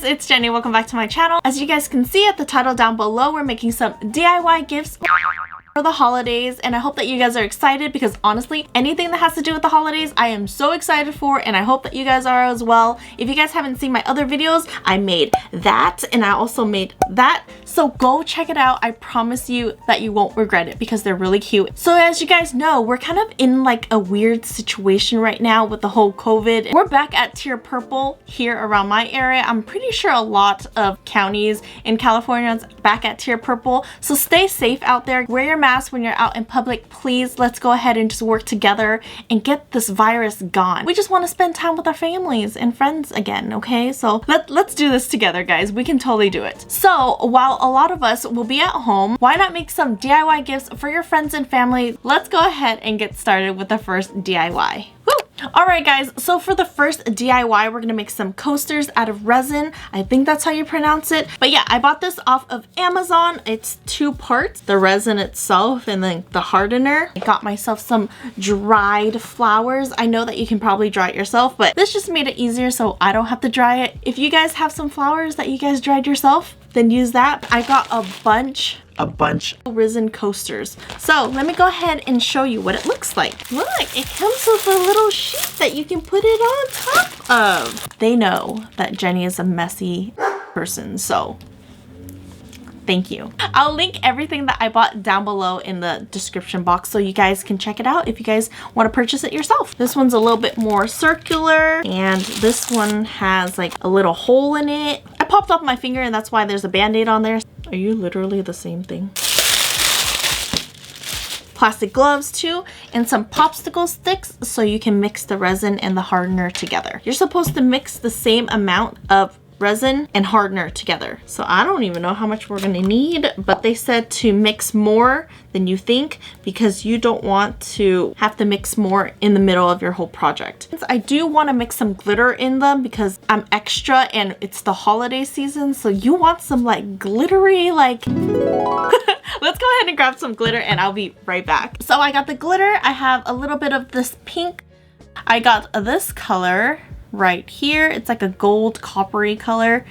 it's Jenny. Welcome back to my channel. As you guys can see at the title down below, we're making some DIY gifts for the holidays, and I hope that you guys are excited because honestly, anything that has to do with the holidays, I am so excited for, and I hope that you guys are as well. If you guys haven't seen my other videos, I made that and I also made that, so go check it out. I promise you that you won't regret it because they're really cute. So as you guys know, we're kind of in like a weird situation right now with the whole COVID. We're back at tier purple here around my area. I'm pretty sure a lot of counties in California is back at tier purple, so stay safe out there. Wear your mask when you're out in public, please. Let's go ahead and just work together and get this virus gone. We just want to spend time with our families and friends again, okay? So let's do this together, guys. We can totally do it. So while a lot of us will be at home, why not make some DIY gifts for your friends and family? Let's go ahead and get started with the first DIY. Woo! Alright guys, so for the first DIY, we're gonna make some coasters out of resin. I think that's how you pronounce it. But yeah, I bought this off of Amazon. It's two parts, the resin itself and then the hardener. I got myself some dried flowers. I know that you can probably dry it yourself, but this just made it easier so I don't have to dry it. If you guys have some flowers that you guys dried yourself, then use that. I got a bunch of resin coasters. So let me go ahead and show you what it looks like. Look, it comes with a little sheet that you can put it on top of. They know that Jenny is a messy person, so thank you. I'll link everything that I bought down below in the description box so you guys can check it out if you guys want to purchase it yourself. This one's a little bit more circular and this one has like a little hole in it. I popped off my finger and that's why there's a band-aid on there. Are you literally the same thing? Plastic gloves too, and some popsicle sticks so you can mix the resin and the hardener together. You're supposed to mix the same amount of resin and hardener together. So I don't even know how much we're gonna need, but they said to mix more than you think because you don't want to have to mix more in the middle of your whole project. I do want to mix some glitter in them because I'm extra and it's the holiday season, so you want some like glittery like let's go ahead and grab some glitter and I'll be right back. So I got the glitter. I have a little bit of this pink. I got this color right here. It's like a gold coppery color.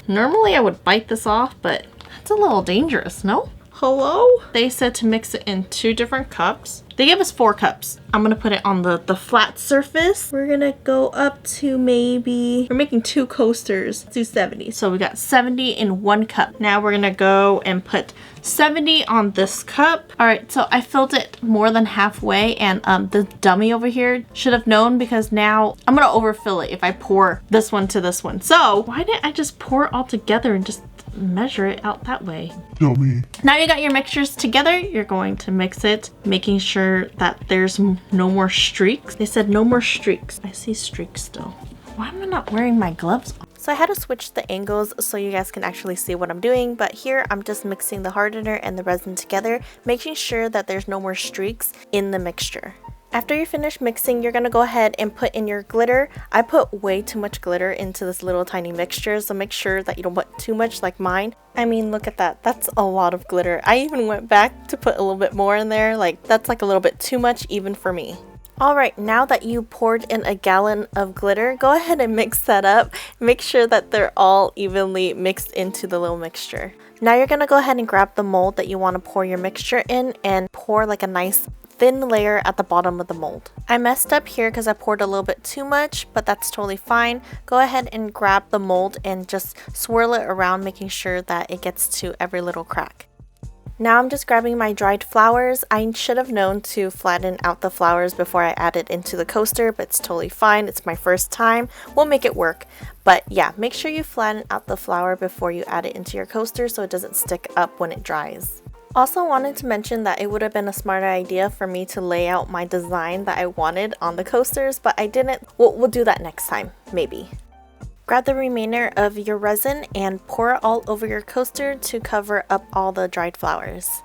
Normally I would bite this off, but that's a little dangerous, no? Hello? They said to mix it in 2 different cups. They gave us 4 cups. I'm gonna put it on the flat surface. We're gonna go up to maybe, we're making 2 coasters. Let's do 70. So we got 70 in 1 cup. Now we're gonna go and put 70 on this cup. All right, so I filled it more than halfway and the dummy over here should have known because now I'm gonna overfill it if I pour this one to this one. So why didn't I just pour it all together and just measure it out that way? Dummy. Now you got your mixtures together, you're going to mix it, making sure that there's no more streaks. They said no more streaks. I see streaks still. Why am I not wearing my gloves on? So I had to switch the angles so you guys can actually see what I'm doing, but here I'm just mixing the hardener and the resin together, making sure that there's no more streaks in the mixture. After you finish mixing, you're gonna go ahead and put in your glitter. I put way too much glitter into this little tiny mixture, so make sure that you don't put too much like mine. I mean, look at that. That's a lot of glitter. I even went back to put a little bit more in there. Like, that's like a little bit too much even for me. Alright, now that you poured in a gallon of glitter, go ahead and mix that up. Make sure that they're all evenly mixed into the little mixture. Now you're gonna go ahead and grab the mold that you want to pour your mixture in and pour like a nice thin layer at the bottom of the mold. I messed up here because I poured a little bit too much, but that's totally fine. Go ahead and grab the mold and just swirl it around, making sure that it gets to every little crack. Now I'm just grabbing my dried flowers. I should have known to flatten out the flowers before I add it into the coaster, but it's totally fine. It's my first time. We'll make it work. But yeah, make sure you flatten out the flower before you add it into your coaster so it doesn't stick up when it dries. Also wanted to mention that it would have been a smarter idea for me to lay out my design that I wanted on the coasters, but I didn't. We'll do that next time, maybe. Grab the remainder of your resin and pour it all over your coaster to cover up all the dried flowers.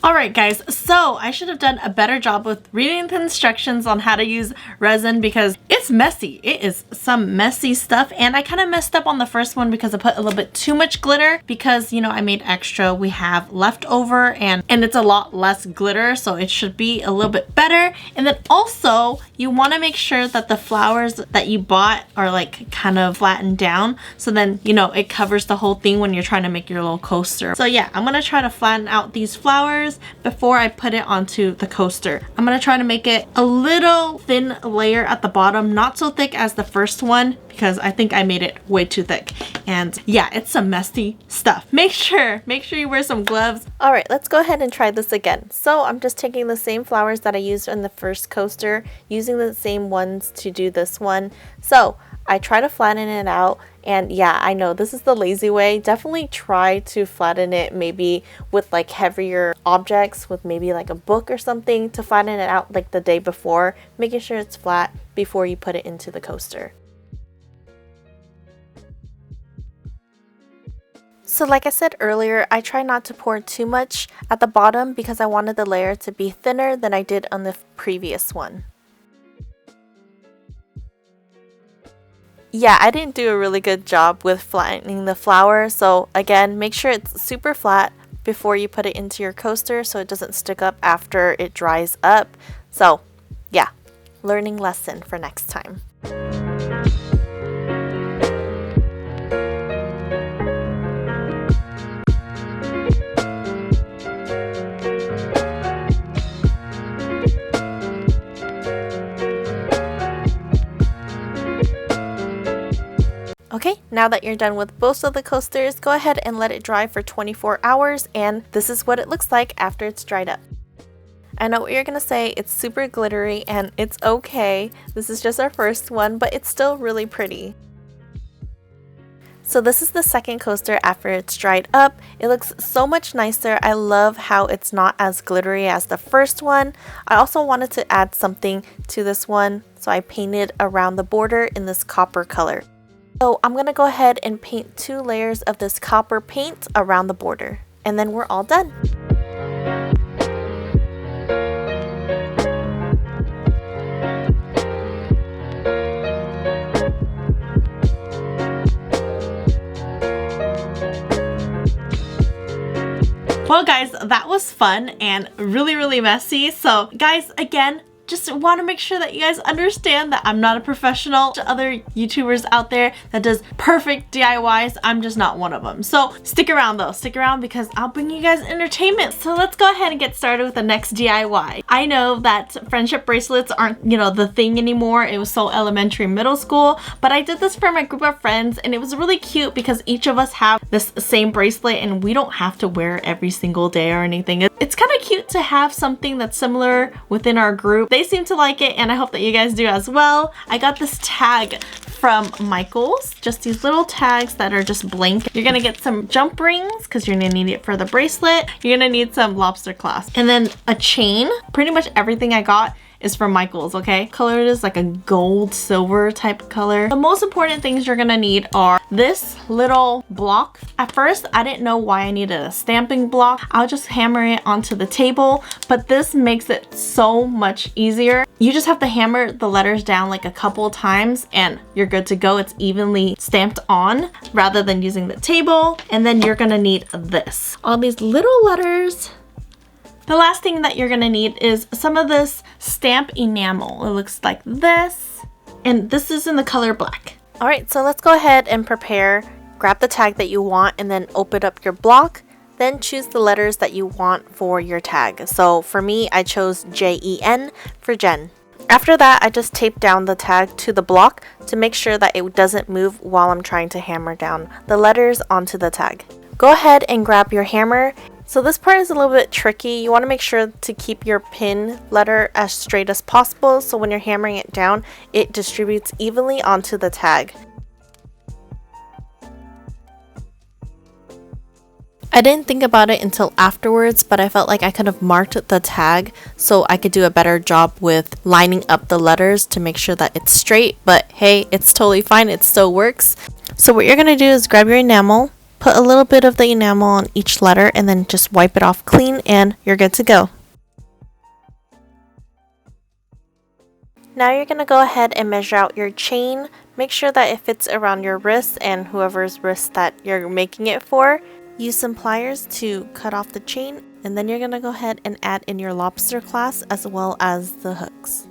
Alright guys, so I should have done a better job with reading the instructions on how to use resin because it's messy. It is some messy stuff, and I kind of messed up on the first one because I put a little bit too much glitter because, you know, I made extra. We have leftover and it's a lot less glitter, so it should be a little bit better. And then also you want to make sure that the flowers that you bought are like kind of flattened down, so then, you know, it covers the whole thing when you're trying to make your little coaster. So yeah, I'm gonna try to flatten out these flowers before I put it onto the coaster. I'm gonna try to make it a little thin layer at the bottom, not so thick as the first one because I think I made it way too thick. And yeah, it's some messy stuff. Make sure you wear some gloves. All right, let's go ahead and try this again. So I'm just taking the same flowers that I used in the first coaster, using the same ones to do this one. So I try to flatten it out, and yeah, I know this is the lazy way. Definitely try to flatten it maybe with like heavier objects, with maybe like a book or something, to flatten it out like the day before, making sure it's flat before you put it into the coaster. So like I said earlier, I try not to pour too much at the bottom because I wanted the layer to be thinner than I did on the previous one. Yeah, I didn't do a really good job with flattening the flower, so again, make sure it's super flat before you put it into your coaster so it doesn't stick up after it dries up. So yeah, learning lesson for next time. Okay, now that you're done with both of the coasters, go ahead and let it dry for 24 hours, and this is what it looks like after it's dried up. I know what you're gonna say, it's super glittery, and it's okay. This is just our first one, but it's still really pretty. So this is the second coaster after it's dried up. It looks so much nicer. I love how it's not as glittery as the first one. I also wanted to add something to this one, so I painted around the border in this copper color. So I'm going to go ahead and paint 2 layers of this copper paint around the border, and then we're all done. Well guys, that was fun and really messy. So guys, again, just want to make sure that you guys understand that I'm not a professional. Other YouTubers out there that does perfect DIYs, I'm just not one of them. So stick around though, stick around because I'll bring you guys entertainment. So let's go ahead and get started with the next DIY. I know that friendship bracelets aren't, you know, the thing anymore. It was so elementary, middle school, but I did this for my group of friends and it was really cute because each of us have this same bracelet and we don't have to wear it every single day or anything. It's kind of cute to have something that's similar within our group. They seem to like it and I hope that you guys do as well. I got this tag from Michael's, just these little tags that are just blank. You're gonna get some jump rings because you're gonna need it for the bracelet. You're gonna need some lobster clasps and then a chain. Pretty much everything I got is from Michael's, okay? Color is like a gold silver type color. The most important things you're gonna need are this little block. At first, I didn't know why I needed a stamping block. I'll just hammer it onto the table, but this makes it so much easier. You just have to hammer the letters down like a couple times and you're good to go. It's evenly stamped on rather than using the table. And then you're gonna need this. All these little letters. The last thing that you're gonna need is some of this stamp enamel. It looks like this, and this is in the color black. All right, so let's go ahead and prepare. Grab the tag that you want and then open up your block. Then choose the letters that you want for your tag. So for me, I chose Jen for Jen. After that, I just tape down the tag to the block to make sure that it doesn't move while I'm trying to hammer down the letters onto the tag. Go ahead and grab your hammer. So this part is a little bit tricky. You want to make sure to keep your pin letter as straight as possible so when you're hammering it down, it distributes evenly onto the tag. I didn't think about it until afterwards, but I felt like I could have marked the tag so I could do a better job with lining up the letters to make sure that it's straight, but hey, it's totally fine, it still works. So what you're going to do is grab your enamel, Put a little bit of the enamel on each letter and then just wipe it off clean and you're good to go. Now you're going to go ahead and measure out your chain. Make sure that it fits around your wrist and whoever's wrist that you're making it for. Use some pliers to cut off the chain, and then you're going to go ahead and add in your lobster clasp as well as the hooks.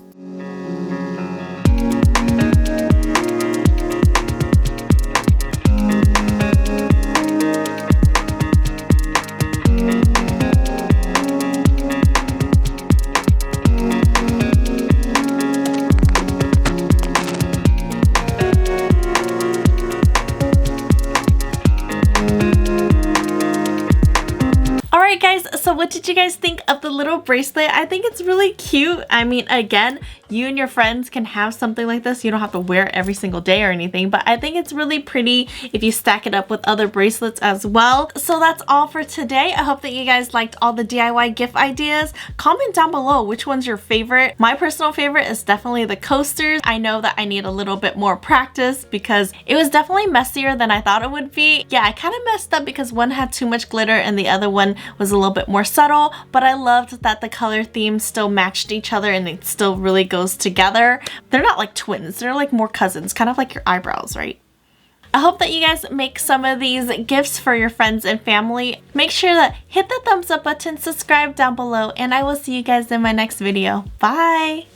Alright guys, so what did you guys think of the little bracelet? I think it's really cute. I mean, again, you and your friends can have something like this. You don't have to wear it every single day or anything, but I think it's really pretty if you stack it up with other bracelets as well. So that's all for today. I hope that you guys liked all the DIY gift ideas. Comment down below which one's your favorite. My personal favorite is definitely the coasters. I know that I need a little bit more practice because it was definitely messier than I thought it would be. Yeah, I kind of messed up because one had too much glitter and the other one was a little bit more subtle, but I loved that the color themes still matched each other and it still really goes together. They're not like twins, they're like more cousins, kind of like your eyebrows, right? I hope that you guys make some of these gifts for your friends and family. Make sure to hit the thumbs up button, subscribe down below, and I will see you guys in my next video. Bye!